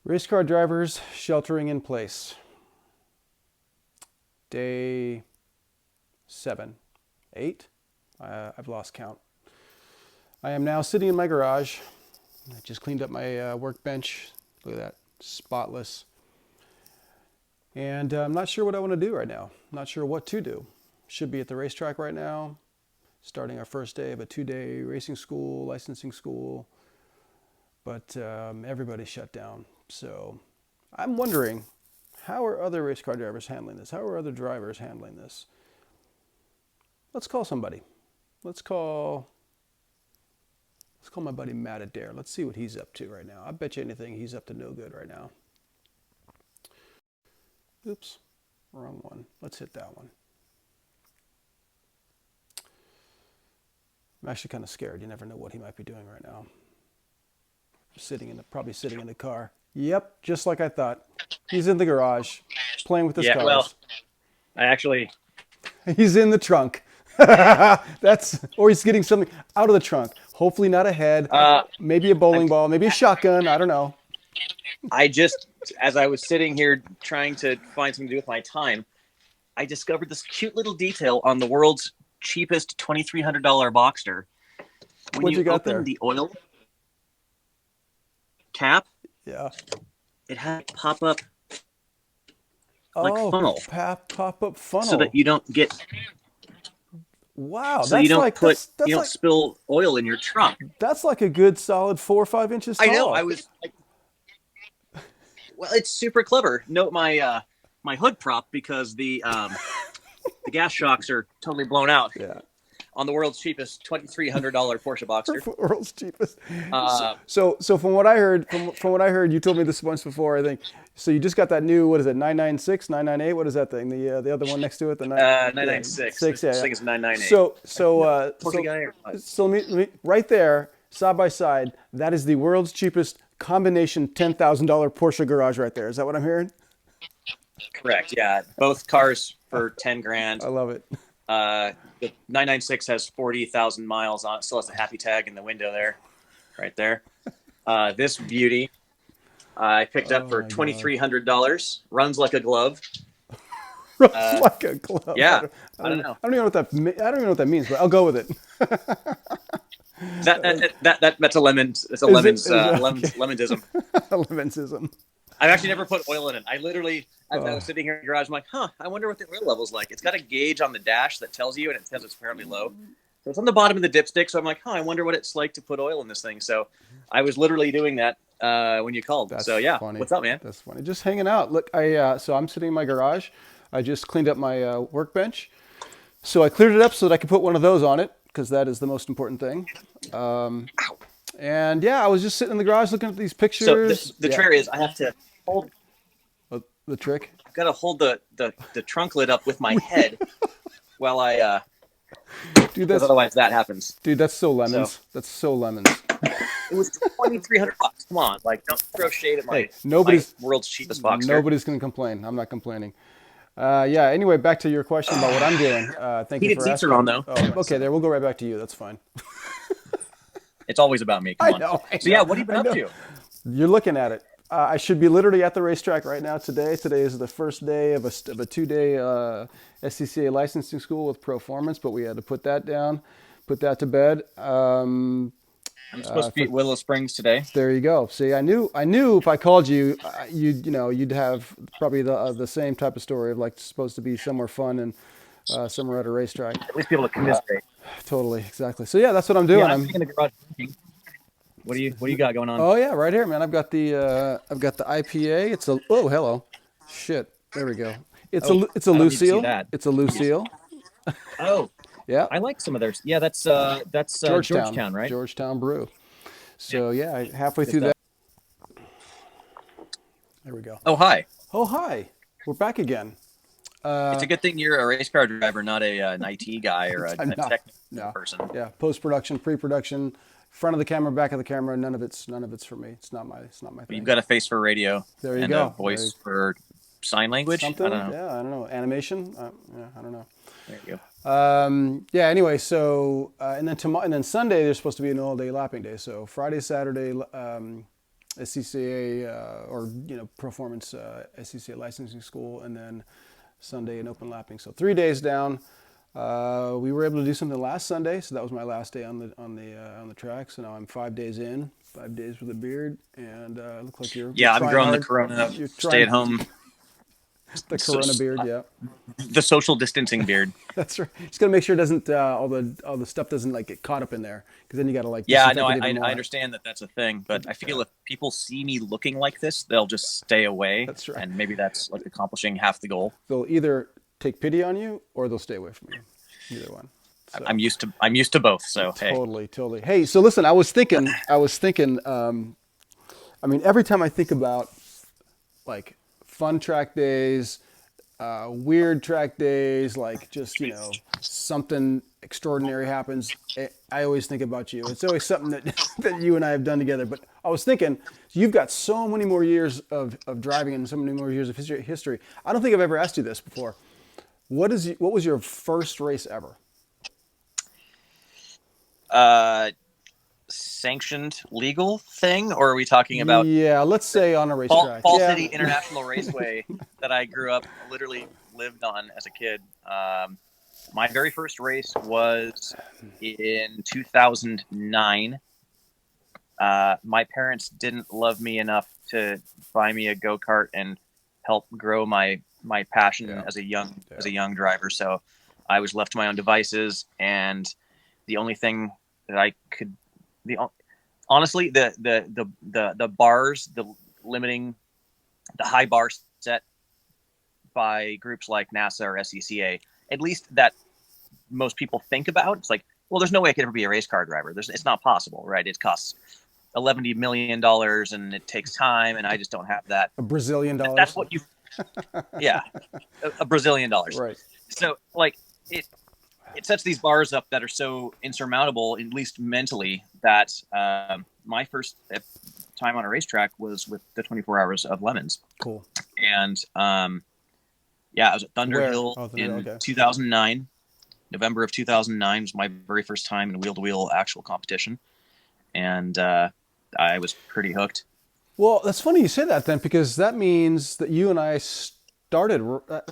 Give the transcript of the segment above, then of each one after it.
Race car drivers sheltering in place. Day 7, 8. I've lost count. I am now sitting in my garage. I just cleaned up my workbench. Look at that, spotless. And I'm not sure what I want to do right now. I'm not sure what to do. Should be at the racetrack right now, starting our first day of a 2-day racing school, licensing school. But everybody's shut down. So I'm wondering, how are other race car drivers handling this? How are other drivers handling this? Let's call somebody. Let's call my buddy Matt Adair. Let's see what he's up to right now. I bet you anything he's up to no good right now. Oops, wrong one. Let's hit that one. I'm actually kind of scared. You never know what he might be doing right now. Probably sitting in the car. Yep, just like I thought. He's in the garage, playing with his cars. Well, I actually... He's in the trunk. Or he's getting something out of the trunk. Hopefully not a head, maybe a bowling ball, maybe a shotgun. I don't know. As I was sitting here trying to find something to do with my time, I discovered this cute little detail on the world's cheapest $2,300 Boxster. When you open the oil cap, yeah, it had a pop-up funnel. Pop-up funnel. So that you don't get... Wow, so you don't don't spill oil in your trunk. That's like a good solid 4 or 5 inches tall. I know. I was like, well, it's super clever. Note my my hood prop, because the gas shocks are totally blown out. Yeah. On the world's cheapest $2,300 Porsche Boxster. World's cheapest. So from what I heard, you told me this once before, I think. So you just got that new, what is it, 996, 998? What is that thing? The other one next to it, the 996. Yeah, this thing is 998. So let me right there, side by side. That is the world's cheapest combination $10,000 Porsche garage right there. Is that what I'm hearing? Correct. Yeah, both cars for 10 grand. I love it. The 996 has 40,000 miles on it. Still has the happy tag in the window there, right there. This beauty I picked up for $2,300. Runs like a glove. Runs like a glove. Yeah, I don't know. I don't even know what that means, but I'll go with it. That's a lemon. It's a lemondism. Lemonsism. I've actually never put oil in it. I was sitting here in the garage. I'm like, I wonder what the oil level's like. It's got a gauge on the dash that tells you, and it says it's apparently low. So it's on the bottom of the dipstick. So I'm like, I wonder what it's like to put oil in this thing. So I was literally doing that when you called. That's so yeah, funny. What's up, man? That's funny. Just hanging out. Look, so I'm sitting in my garage. I just cleaned up my workbench. So I cleared it up so that I could put one of those on it, because that is the most important thing. And yeah, I was just sitting in the garage looking at these pictures. So the trick is I have to hold the trick. I've got to hold the trunk lid up with my head while I dude, because otherwise that happens. Dude, that's so lemons. That's so lemons. It was $2,300. Come on, like, don't throw shade at my world's cheapest Boxster. Nobody's gonna complain. I'm not complaining. Yeah. Anyway, back to your question about what I'm doing. Thank you for asking. Heated seats are on, though. Oh, okay. There, we'll go right back to you. That's fine. It's always about me. Come on. I know. So yeah, what have you been up to? You're looking at it. I should be literally at the racetrack right now today. Today is the first day of a 2-day SCCA licensing school with Proformance, but we had to put that down, put that to bed. I'm supposed to be at Willow Springs today. There you go. See, I knew if I called you, you'd have probably the same type of story of like supposed to be somewhere fun and somewhere at a racetrack. At least be able to commiserate. Totally, exactly. So yeah, that's what I'm doing. Yeah, I'm in the garage drinking. What do you got going on? Oh yeah, right here, man. I've got the IPA. It's a hello, shit. There we go. It's a Lucille. It's a Lucille. Oh yeah, I like some of theirs. Yeah, that's Georgetown, right? Georgetown brew. So yeah, halfway through that. There we go. Oh hi. Oh hi. We're back again. It's a good thing you're a race car driver, not an IT guy or a technical person. Yeah, post-production, pre-production, front of the camera, back of the camera. None of it's for me. It's not my thing. You've got a face for radio. There you go. And a voice for sign language. Something. I don't know. Yeah, I don't know. Animation. I don't know. There you go. Yeah. Anyway, so and then Sunday there's supposed to be an all-day lapping day. So Friday, Saturday, SCCA or performance SCCA licensing school, and then Sunday in open lapping. So 3 days down. We were able to do something last Sunday, so that was my last day on the track. So now I'm 5 days in, 5 days with a beard, and look like you're Yeah, I'm trying growing the hard. Corona You're stay at trying home. the Corona beard, yeah. The social distancing beard. That's right. Just gotta make sure it doesn't all the stuff doesn't like get caught up in there, because then you gotta like Yeah, disinfect no, it I even more. understand that that's a thing, but I feel if people see me looking like this, they'll just stay away. That's right. And maybe that's like accomplishing half the goal. They'll either take pity on you or they'll stay away from you. Either one. So, I'm used to both. So hey, totally. Hey, so listen, I was thinking. I mean, every time I think about like fun track days, weird track days, like just something extraordinary happens, I always think about you. It's always something that that you and I have done together. But I was thinking, you've got so many more years of driving and so many more years of history. I don't think I've ever asked you this before. What was your first race ever? Sanctioned legal thing, or are we talking about? Yeah, let's say on a racetrack. Fall City International Raceway that I grew up, literally lived on as a kid. My very first race was in 2009. My parents didn't love me enough to buy me a go-kart and help grow my passion as a young driver. So I was left to my own devices, and the only thing that I could, honestly, the bars, the limiting, the high bar set by groups like NASA or SCCA, at least that most people think about. It's like, well, there's no way I could ever be a race car driver. It's not possible, right? It costs $11 million and it takes time, and I just don't have that. A Brazilian dollars. That's what you, yeah, a Brazilian dollars. Right. So like it sets these bars up that are so insurmountable, at least mentally, that my first time on a racetrack was with the 24 Hours of Lemons. Cool. And I was at Thunderhill in 2009. November of 2009 was my very first time in wheel-to-wheel actual competition. And I was pretty hooked. Well, that's funny you say that then, because that means that you and I started,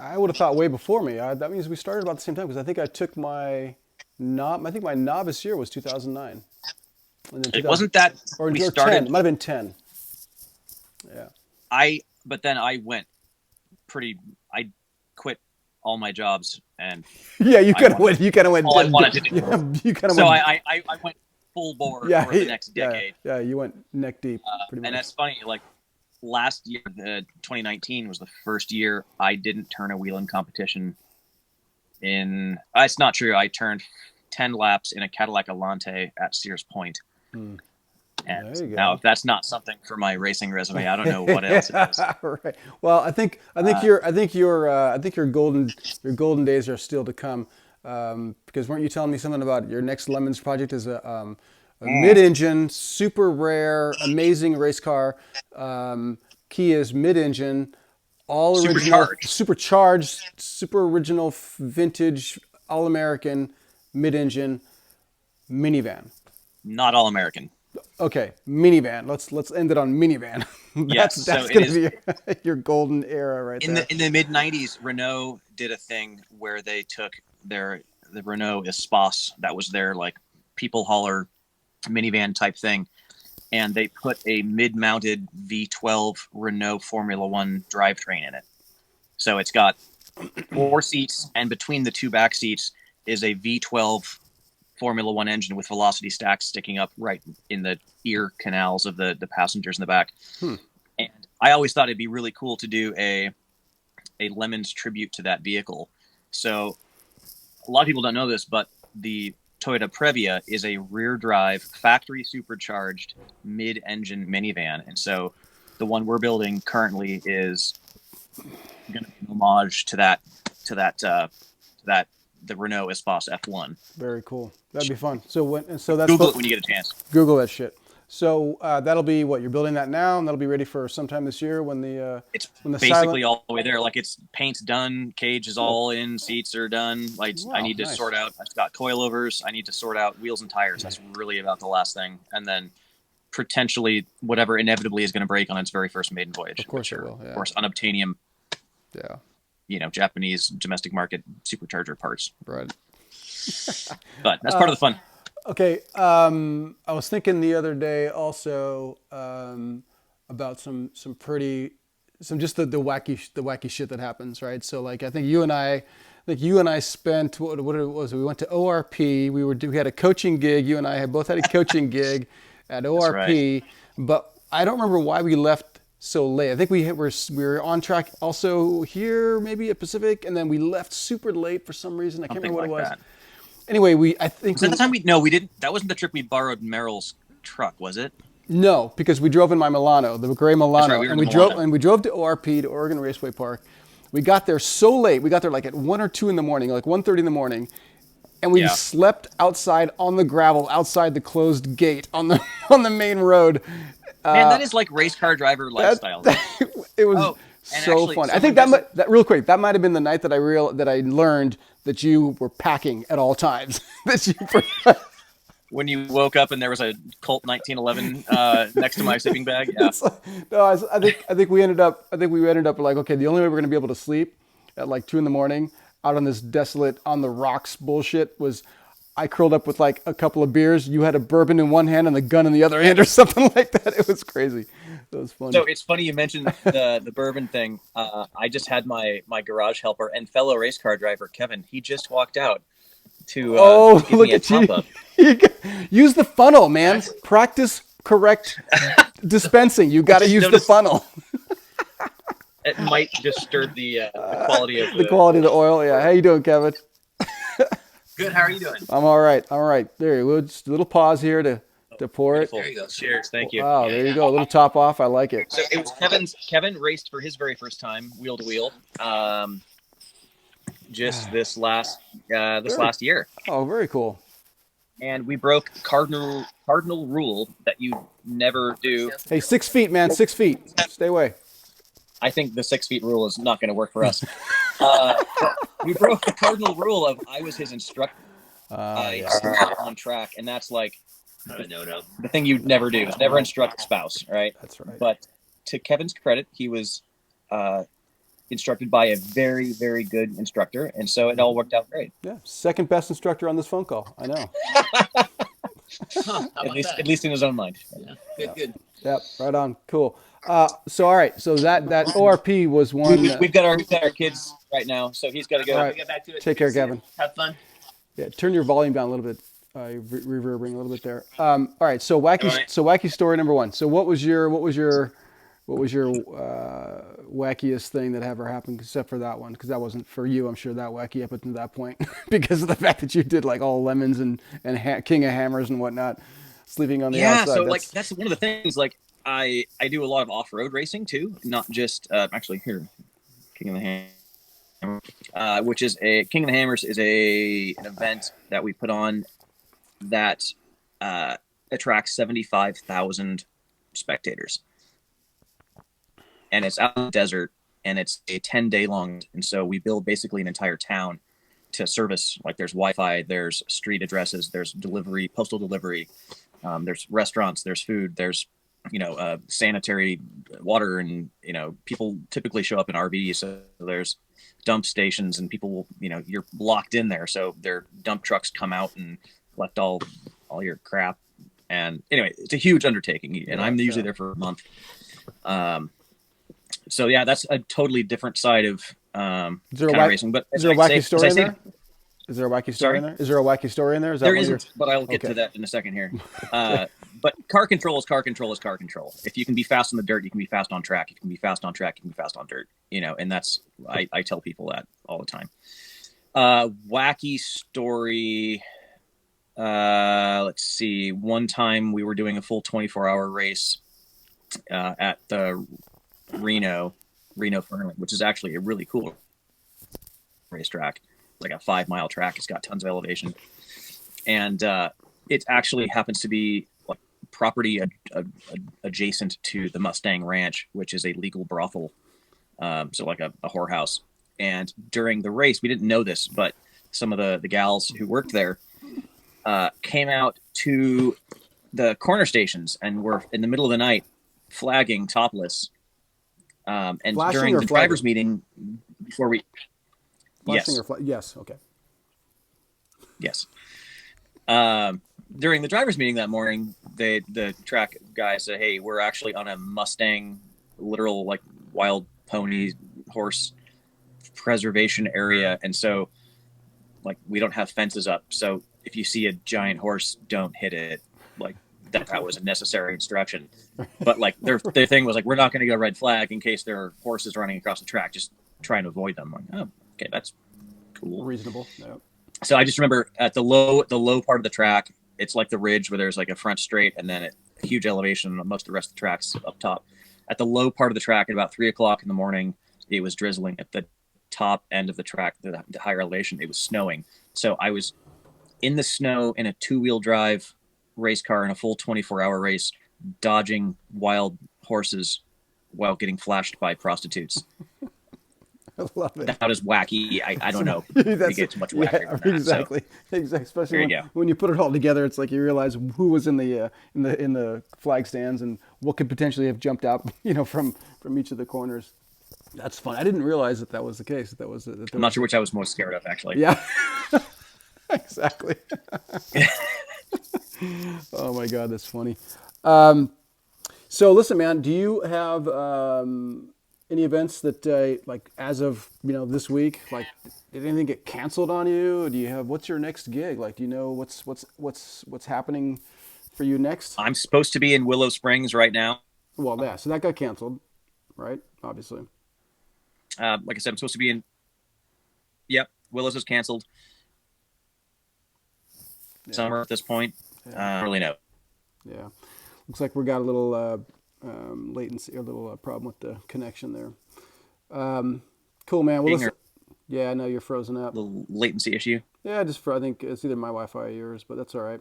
I would have thought way before me. That means we started about the same time, because I think I took my novice year was 2009. And then it wasn't that or we started. started. 10. It might have been 10. Yeah. But then I went I quit all my jobs and yeah, you kind of went. You kind of went. All I wanted to do. You kind of so went. I went full bore for the next decade. Yeah, you went neck deep. Pretty much. And that's funny. Like last year, 2019 was the first year I didn't turn a wheel in competition. It's not true. I turned 10 laps in a Cadillac Alante at Sears Point. And now, if that's not something for my racing resume, I don't know what else it is. Right. Well, I think your golden days are still to come. Because weren't you telling me something about your next Lemons project is a mid-engine, super rare, amazing race car? Kia's mid-engine, all original, supercharged, super original, vintage, all-American mid-engine minivan. Not all-American. Okay, minivan. Let's end it on minivan. that's going to be your golden era right there. In the mid '90s, Renault did a thing where they took the Renault Espace, that was their like people hauler minivan type thing, and they put a mid-mounted V12 Renault Formula One drivetrain in it. So it's got 4 seats, and between the 2 back seats is a V12 Formula One engine with velocity stacks sticking up right in the ear canals of the passengers in the back. And I always thought it'd be really cool to do a Lemons tribute to that vehicle. So a lot of people don't know this, but the Toyota Previa is a rear drive, factory supercharged mid-engine minivan. And so the one we're building currently is going to be an homage to the Renault Espace F1. Very cool. That'd be fun. So that's Google it when you get a chance. Google that shit. So that'll be what you're building that now, and that'll be ready for sometime this year when it's basically all the way there. Like it's paint's done, cage is all in, seats are done. Like I need to sort out. I've got coilovers. I need to sort out wheels and tires. That's really about the last thing, and then potentially whatever inevitably is going to break on its very first maiden voyage. Of course it will. Yeah. Of course, unobtainium. Yeah. Japanese domestic market supercharger parts. Right. But that's part of the fun. Okay. I was thinking the other day also about some just the wacky shit that happens, right? So like I think you and I spent what it was. We went to ORP. We had a coaching gig. You and I had both had a coaching gig at ORP, right. but I don't remember why we left so late. I think we were on track also here, maybe at Pacific, and then we left super late for some reason. I can't remember what it was. That. Anyway, I think was that the time we didn't. That wasn't the trip we borrowed Merrill's truck, was it? No, because we drove in my Milano, the gray Milano, right, and we drove to ORP, to Oregon Raceway Park. We got there so late. We got there like at 1 or 2 in the morning, like 1:30 in the morning, and we slept outside on the gravel outside the closed gate on the main road. Man, that is like race car driver lifestyle. It was so fun. I think that real quick, that might have been the night that I learned that you were packing at all times. When you woke up and there was a Colt 1911 next to my sleeping bag. Yeah. No, I think we ended up like, okay, the only way we're going to be able to sleep at like 2 in the morning out on this desolate on the rocks bullshit was I curled up with like a couple of beers. You had a bourbon in one hand and the gun in the other hand or something like that. It was crazy. It was funny. So it's funny you mentioned the bourbon thing. I just had my garage helper and fellow race car driver, Kevin. He just walked out to give look me a at you. top-up. Use the funnel, man. Practice correct dispensing. You got to use the funnel. It might disturb the quality of the quality of the oil. Yeah. How you doing, Kevin? Good. How are you doing? I'm all right. All right. There you go. Just a little pause here to pour it. There you go. Cheers. Thank you. Wow. There you go. A little top off. I like it. So it was Kevin raced for his very first time wheel to wheel. Just this last year. Oh, very cool. And we broke cardinal rule that you never do. Hey, 6 feet, man. 6 feet. Stay away. I think the 6 feet rule is not going to work for us. We broke the cardinal rule of I was his instructor. I slept on track, and that's like the thing you'd never do is never instruct a spouse, right? That's right. But to Kevin's credit, he was instructed by a very, very good instructor, and so it all worked out great. Yeah, second best instructor on this phone call. I know. At least in his own mind. Yeah. Good. Yep, right on. Cool. So all right, so that ORP was one. We've got our kids right now, so he's got to go. All right. Get back to it. Take care, Kevin. Have fun. Yeah, turn your volume down a little bit. Reverbing a little bit there. All right, so wacky story number 1. So what was your wackiest thing that ever happened, except for that one? Because that wasn't for you, I'm sure, that wacky up until that point, because of the fact that you did like all lemons and King of Hammers and whatnot, sleeping on the outside. So like that's one of the things. Like I do a lot of off-road racing too, not just actually here, King of the Hammers, which is King of the Hammers is an event that we put on that attracts 75,000 spectators. And it's out in the desert, and it's a 10-day long. And so we build basically an entire town to service. Like there's Wi-Fi, there's street addresses, there's delivery, postal delivery, there's restaurants, there's food, there's sanitary water, and people typically show up in RVs. So there's dump stations, and people will, you're locked in there. So their dump trucks come out and collect all your crap. And anyway, it's a huge undertaking, and I'm usually there for a month. So yeah, that's a totally different side of racing. But is there a wacky story in there? Is there a wacky story in there? Is there a wacky story in there? There isn't, but I'll get to that in a second here. But car control is car control is car control. If you can be fast on the dirt, you can be fast on track. You can be fast on track. You can be fast on dirt. And that's I tell people that all the time. Wacky story. Let's see. One time we were doing a full 24-hour race at the Reno Fernley, which is actually a really cool racetrack. It's like a 5-mile track. It's got tons of elevation, and it actually happens to be like property adjacent to the Mustang Ranch, which is a legal brothel, so like a whorehouse. And during the race, we didn't know this, but some of the gals who worked there came out to the corner stations, and we're in the middle of the night flagging topless. And Flashing during or the flagging? driver's meeting, before we, Flashing yes, or yes, okay. yes. During the driver's meeting that morning, the track guy said, "Hey, we're actually on a Mustang, literal like wild pony horse preservation area, and so like we don't have fences up. So if you see a giant horse, don't hit it." Like that was a necessary instruction. But like their thing was like, we're not going to go red flag in case there are horses running across the track. Just try and avoid them. Like, oh, okay, that's cool. Reasonable. Yeah. So I just remember at the low part of the track, it's like the ridge where there's like a front straight and then a huge elevation. Most of the rest of the track's up top. At the low part of the track, at about 3:00 in the morning, it was drizzling. At the top end of the track, the higher elevation, it was snowing. So I was in the snow in a 2-wheel drive race car in a full 24-hour race, dodging wild horses while getting flashed by prostitutes. I love it. That is wacky. I don't know. You get too much wackier yeah, than that, exactly. so. Exactly. Especially There you when you put it all together, it's like you realize who was in the flag stands and what could potentially have jumped out, from each of the corners. That's fun. I didn't realize that was the case. I'm not sure which I was most scared of, actually. Yeah. Exactly. Oh my God, that's funny. So listen, man, do you have any events that like as of this week, like did anything get canceled on you? Do you have what's your next gig? Like, do you know what's happening for you next? I'm supposed to be in Willow Springs right now. Well, yeah, so that got canceled, right? Obviously. Like I said, I'm supposed to be in. Yep, Willows is canceled. Yeah. Summer at this point. I don't really know. Yeah, looks like we got a little latency, a little problem with the connection there. Cool, man. Well, listen, yeah, I know you're frozen up. The latency issue. Yeah, I think it's either my Wi-Fi or yours, but that's all right.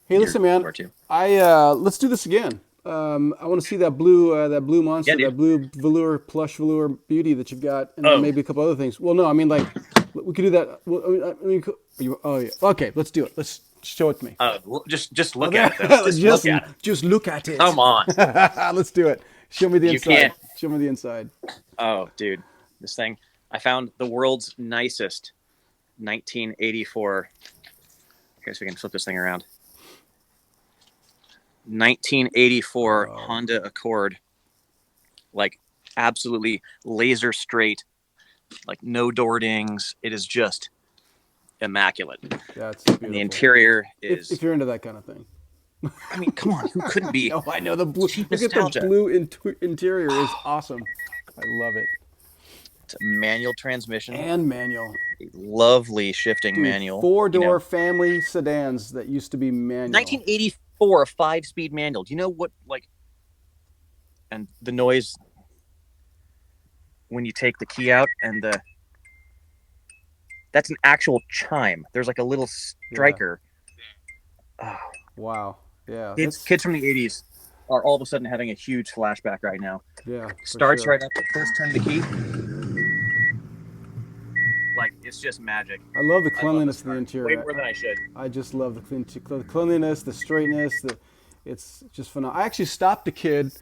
Hey, listen, man. Let's do this again. I want to see that blue monster, that blue plush velour beauty that you've got, and then maybe a couple other things. Well, no, I mean like we could do that. Well, yeah. Okay, let's do it. Let's show it to me. Just look at it. Just look at it. Come on. Let's do it. Show me the inside. Can't. Show me the inside. Oh, dude, this thing. I found the world's nicest 1984. Okay, so we can flip this thing around. 1984 Honda Accord, like absolutely laser straight, like no door dings. It is just immaculate. That's beautiful. And the interior is. If you're into that kind of thing. I mean, come on, who couldn't be? No, I know the blue. Look at the blue interior is awesome. I love it. It's a manual transmission and manual. A lovely shifting manual. 4-door family sedans that used to be manual. 1984, a 5-speed manual. Do you know what like? And the noise when you take the key out and that's an actual chime. There's like a little striker. Yeah. Oh. Wow. Yeah. Kids from the 80s are all of a sudden having a huge flashback right now. Yeah. Starts right up at first turn the key. Like, it's just magic. I love the cleanliness of the interior. Way more than I should. I just love the cleanliness, the straightness. It's just phenomenal. I actually stopped a kid.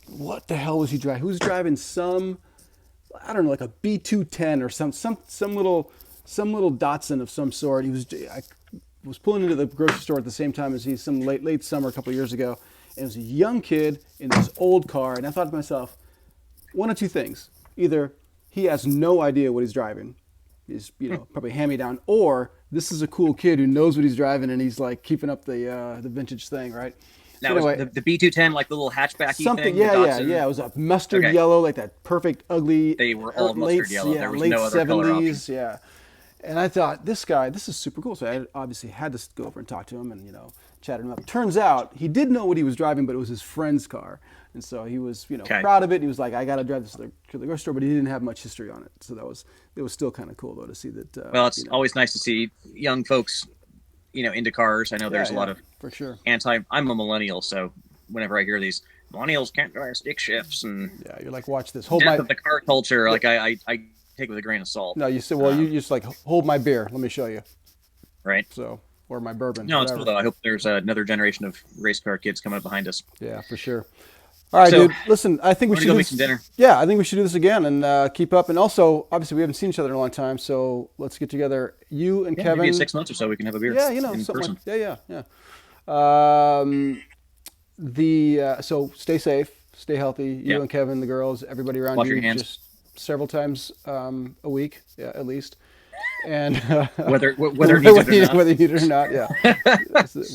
What the hell was he driving? Who was driving I don't know, like a B210 or some little Datsun of some sort. I was pulling into the grocery store at the same time as some late summer a couple of years ago. And it was a young kid in this old car. And I thought to myself, one of two things. Either he has no idea what he's driving. He's, probably hand-me-down. Or this is a cool kid who knows what he's driving and he's like keeping up the vintage thing, right? Now, so anyway, the B210, like the little hatchbacky something, thing? Yeah. It was a mustard yellow, like that perfect, ugly. They were all mustard yellow. There was late no other 70s, color option. Yeah. And I thought, this is super cool. So I obviously had to go over and talk to him and, chatted him up. Turns out he did know what he was driving, but it was his friend's car. And so he was, proud of it. He was like, I got to drive this to the grocery store, but he didn't have much history on it. So it was still kind of cool, though, to see that. Well, it's always nice to see young folks, into cars. I know there's a lot of for sure. I'm a millennial, so whenever I hear these millennials can't drive stick shifts and you're like, watch this. Of the car culture, like I take it with a grain of salt. No, you said, well, you just like hold my beer. Let me show you. Right. So or my bourbon. No, it's cool whatever. though. I hope there's another generation of race car kids coming up behind us. Yeah, for sure. All right, So, dude. Listen, I think we wanna should go do make this. some dinner? Yeah, I think we should do this again and keep up. And also, obviously, we haven't seen each other in a long time, so let's get together. You and Yeah, maybe in Kevin. 6 months or so we can have a beer. Yeah, in something person. like. Yeah. So stay safe, stay healthy. You Yeah. and Kevin, the girls, everybody around Wash you, your hands. just several times a week, yeah, at least. And Whether it needs it or not. whether you need it or not, yeah.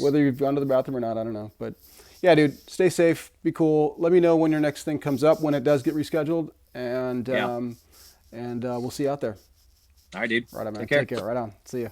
Whether you've gone to the bathroom or not, I don't know. But yeah, dude, stay safe, be cool. Let me know when your next thing comes up, when it does get rescheduled, and Yeah. we'll see you out there. All right, dude. Right on, man. Take care. Take care. Right on. See ya.